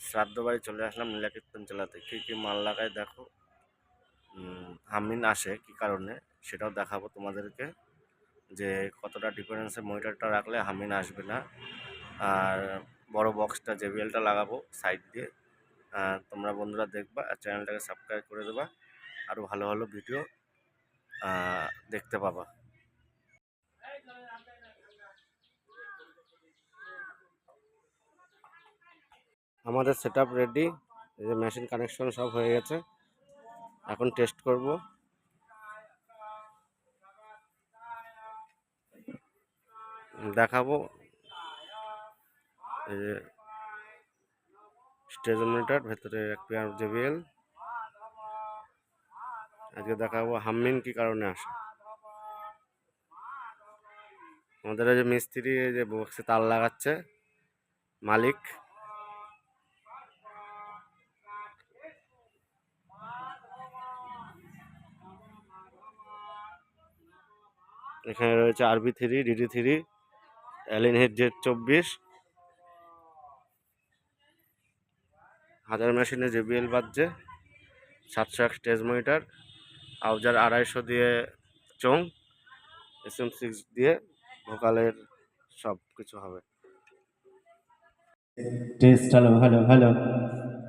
শ্রাদ্ধ বাড়ি চলে আসলাম নীলাকীর্তন চালাতে। কী কী মাল লাগায় দেখো। হামিন আসে কি কারণে সেটাও দেখাবো তোমাদেরকে, যে কতটা ডিফারেন্সে মনিটরটা রাখলে হামিন আসবে না। আর বড় বক্সটা জেবিএলটা লাগাবো সাইড দিয়ে। তোমরা বন্ধুরা দেখবা আর চ্যানেলটাকে সাবস্ক্রাইব করে দেবা, আরও ভালো ভালো ভিডিও দেখতে পাবা। আমাদের সেট আপ রেডি, এই যে মেশিন কানেকশন সব হয়ে গেছে, এখন টেস্ট করব। দেখাবো এই যে স্টেজ মনিটর, ভেতরে এক পেয়ার জেবিএল। আজকে দেখাবো হামিন কি কারণে আসে। আমাদের এই যে মিস্ত্রি এই যে বক্সে তার লাগাচ্ছে মালিক। এখানে রয়েছে RB3 DD3 অ্যালিন হেড Z24 হাজার মেশিনে জেবিএল বাজছে, 701 স্টেজ মনিটর, আউজার 250 দিয়ে চোং, SM6 দিয়ে ভোকালের সব কিছু হবে। Test hello hello hello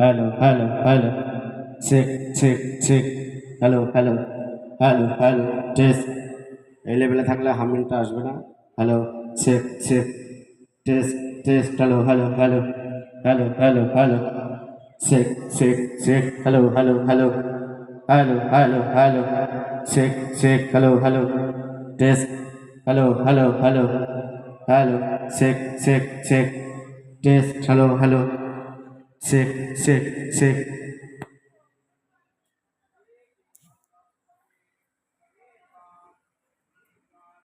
hello hello hello check check check hello hello hello hello test. এই লেভেলে থাকলে হামিংটা আসবে না। Hello check check test test hello hello hello hello hello hello check check check hello hello hello hello hello hello check check hello hello test hello hello hello hello check check check test hello hello check check check